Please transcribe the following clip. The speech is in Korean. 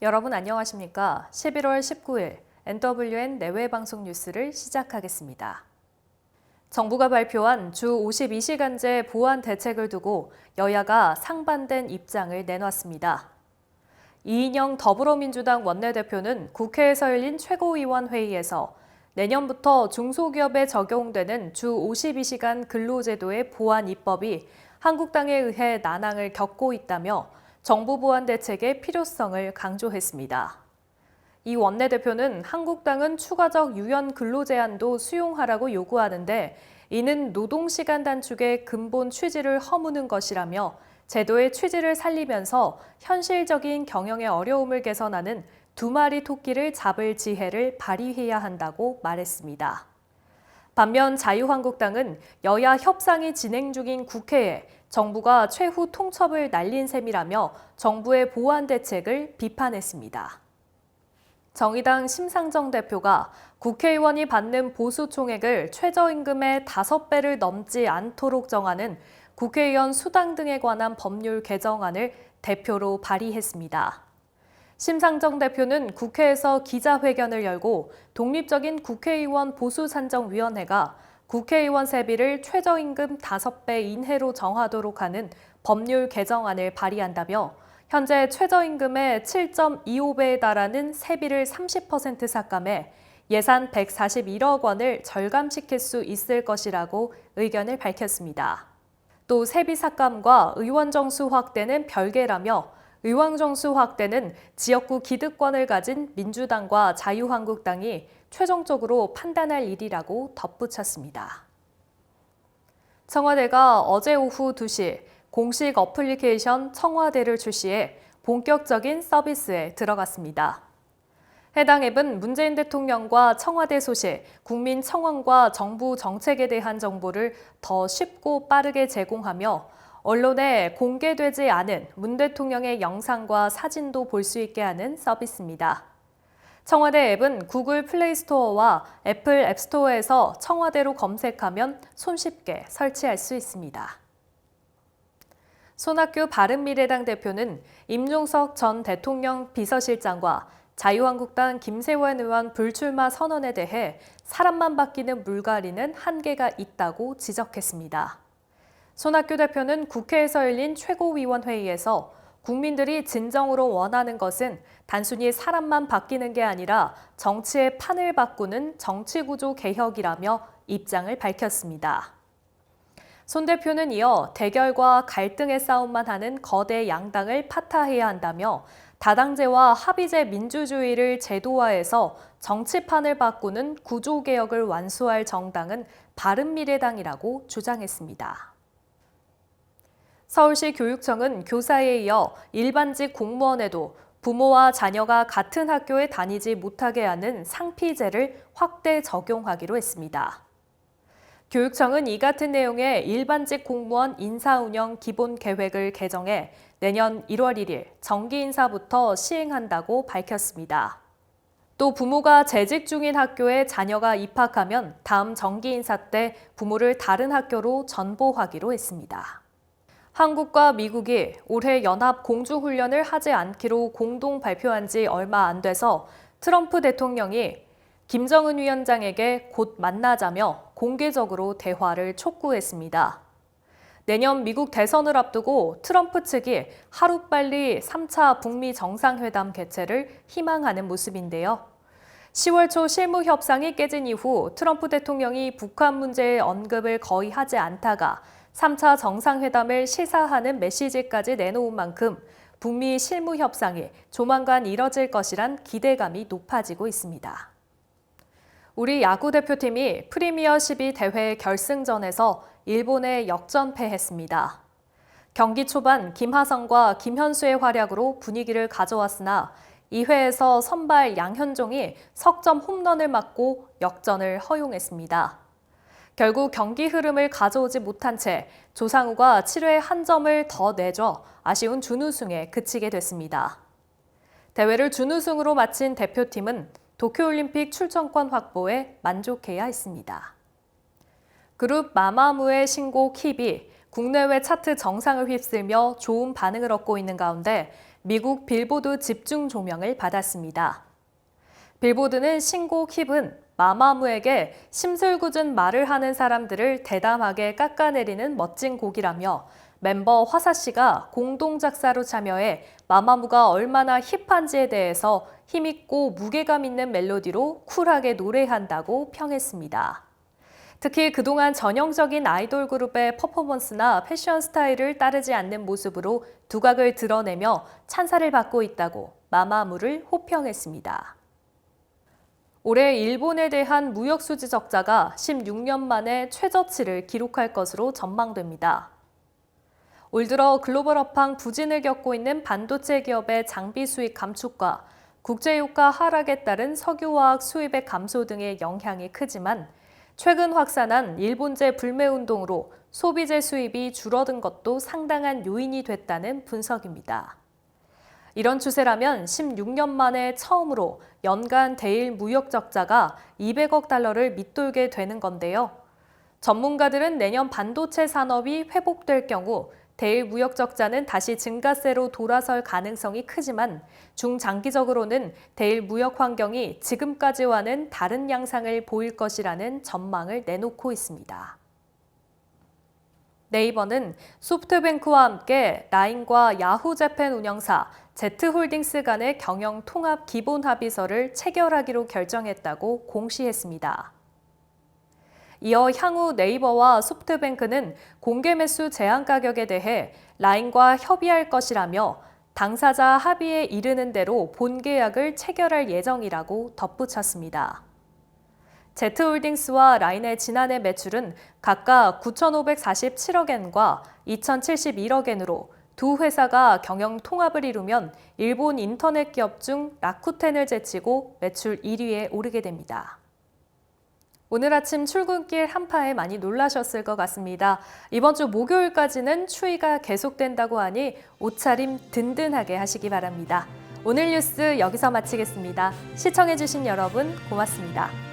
여러분 안녕하십니까? 11월 19일 NWN 내외 방송 뉴스를 시작하겠습니다. 정부가 발표한 주 52시간제 보안 대책을 두고 여야가 상반된 입장을 내놨습니다. 이인영 더불어민주당 원내대표는 국회에서 열린 최고위원 회의에서 내년부터 중소기업에 적용되는 주 52시간 근로제도의 보안 입법이 한국당에 의해 난항을 겪고 있다며 정부 보안 대책의 필요성을 강조했습니다. 이 원내대표는 한국당은 추가적 유연 근로 제한도 수용하라고 요구하는데 이는 노동시간 단축의 근본 취지를 허무는 것이라며 제도의 취지를 살리면서 현실적인 경영의 어려움을 개선하는 두 마리 토끼를 잡을 지혜를 발휘해야 한다고 말했습니다. 반면 자유한국당은 여야 협상이 진행 중인 국회에 정부가 최후 통첩을 날린 셈이라며 정부의 보안 대책을 비판했습니다. 정의당 심상정 대표가 국회의원이 받는 보수 총액을 최저임금의 5배를 넘지 않도록 정하는 국회의원 수당 등에 관한 법률 개정안을 대표로 발의했습니다. 심상정 대표는 국회에서 기자회견을 열고 독립적인 국회의원 보수산정위원회가 국회의원 세비를 최저임금 5배 이내로 정하도록 하는 법률 개정안을 발의한다며 현재 최저임금의 7.25배에 달하는 세비를 30% 삭감해 예산 141억 원을 절감시킬 수 있을 것이라고 의견을 밝혔습니다. 또 세비 삭감과 의원 정수 확대는 별개라며 의원 정수 확대는 지역구 기득권을 가진 민주당과 자유한국당이 최종적으로 판단할 일이라고 덧붙였습니다. 청와대가 어제 오후 2시 공식 어플리케이션 청와대를 출시해 본격적인 서비스에 들어갔습니다. 해당 앱은 문재인 대통령과 청와대 소식, 국민 청원과 정부 정책에 대한 정보를 더 쉽고 빠르게 제공하며 언론에 공개되지 않은 문 대통령의 영상과 사진도 볼 수 있게 하는 서비스입니다. 청와대 앱은 구글 플레이 스토어와 애플 앱 스토어에서 청와대로 검색하면 손쉽게 설치할 수 있습니다. 손학규 바른미래당 대표는 임종석 전 대통령 비서실장과 자유한국당 김세환 의원 불출마 선언에 대해 사람만 바뀌는 물갈이는 한계가 있다고 지적했습니다. 손학규 대표는 국회에서 열린 최고위원회의에서 국민들이 진정으로 원하는 것은 단순히 사람만 바뀌는 게 아니라 정치의 판을 바꾸는 정치구조 개혁이라며 입장을 밝혔습니다. 손 대표는 이어 대결과 갈등의 싸움만 하는 거대 양당을 파타해야 한다며 다당제와 합의제 민주주의를 제도화해서 정치판을 바꾸는 구조개혁을 완수할 정당은 바른미래당이라고 주장했습니다. 서울시 교육청은 교사에 이어 일반직 공무원에도 부모와 자녀가 같은 학교에 다니지 못하게 하는 상피제를 확대 적용하기로 했습니다. 교육청은 이 같은 내용의 일반직 공무원 인사운영 기본계획을 개정해 내년 1월 1일 정기 인사부터 시행한다고 밝혔습니다. 또 부모가 재직 중인 학교에 자녀가 입학하면 다음 정기 인사 때 부모를 다른 학교로 전보하기로 했습니다. 한국과 미국이 올해 연합 공중훈련을 하지 않기로 공동 발표한 지 얼마 안 돼서 트럼프 대통령이 김정은 위원장에게 곧 만나자며 공개적으로 대화를 촉구했습니다. 내년 미국 대선을 앞두고 트럼프 측이 하루빨리 3차 북미 정상회담 개최를 희망하는 모습인데요. 10월 초 실무 협상이 깨진 이후 트럼프 대통령이 북한 문제의 언급을 거의 하지 않다가 3차 정상회담을 시사하는 메시지까지 내놓은 만큼 북미 실무 협상이 조만간 이뤄질 것이란 기대감이 높아지고 있습니다. 우리 야구 대표팀이 프리미어 12 대회 결승전에서 일본에 역전패했습니다. 경기 초반 김하성과 김현수의 활약으로 분위기를 가져왔으나 2회에서 선발 양현종이 석점 홈런을 맞고 역전을 허용했습니다. 결국 경기 흐름을 가져오지 못한 채 조상우가 7회 한 점을 더 내줘 아쉬운 준우승에 그치게 됐습니다. 대회를 준우승으로 마친 대표팀은 도쿄올림픽 출전권 확보에 만족해야 했습니다. 그룹 마마무의 신곡 힙이 국내외 차트 정상을 휩쓸며 좋은 반응을 얻고 있는 가운데 미국 빌보드 집중 조명을 받았습니다. 빌보드는 신곡 힙은 마마무에게 심술궂은 말을 하는 사람들을 대담하게 깎아내리는 멋진 곡이라며 멤버 화사 씨가 공동 작사로 참여해 마마무가 얼마나 힙한지에 대해서 힘있고 무게감 있는 멜로디로 쿨하게 노래한다고 평했습니다. 특히 그동안 전형적인 아이돌 그룹의 퍼포먼스나 패션 스타일을 따르지 않는 모습으로 두각을 드러내며 찬사를 받고 있다고 마마무를 호평했습니다. 올해 일본에 대한 무역 수지 적자가 16년 만에 최저치를 기록할 것으로 전망됩니다. 올 들어 글로벌 업황 부진을 겪고 있는 반도체 기업의 장비 수입 감축과 국제유가 하락에 따른 석유화학 수입의 감소 등의 영향이 크지만 최근 확산한 일본제 불매 운동으로 소비재 수입이 줄어든 것도 상당한 요인이 됐다는 분석입니다. 이런 추세라면 16년 만에 처음으로 연간 대일 무역 적자가 200억 달러를 밑돌게 되는 건데요. 전문가들은 내년 반도체 산업이 회복될 경우 대일 무역 적자는 다시 증가세로 돌아설 가능성이 크지만 중장기적으로는 대일 무역 환경이 지금까지와는 다른 양상을 보일 것이라는 전망을 내놓고 있습니다. 네이버는 소프트뱅크와 함께 라인과 야후재팬 운영사 Z홀딩스 간의 경영 통합 기본 합의서를 체결하기로 결정했다고 공시했습니다. 이어 향후 네이버와 소프트뱅크는 공개 매수 제한 가격에 대해 라인과 협의할 것이라며 당사자 합의에 이르는 대로 본계약을 체결할 예정이라고 덧붙였습니다. Z홀딩스와 라인의 지난해 매출은 각각 9,547억 엔과 2,071억 엔으로 두 회사가 경영 통합을 이루면 일본 인터넷 기업 중 라쿠텐을 제치고 매출 1위에 오르게 됩니다. 오늘 아침 출근길 한파에 많이 놀라셨을 것 같습니다. 이번 주 목요일까지는 추위가 계속된다고 하니 옷차림 든든하게 하시기 바랍니다. 오늘 뉴스 여기서 마치겠습니다. 시청해주신 여러분 고맙습니다.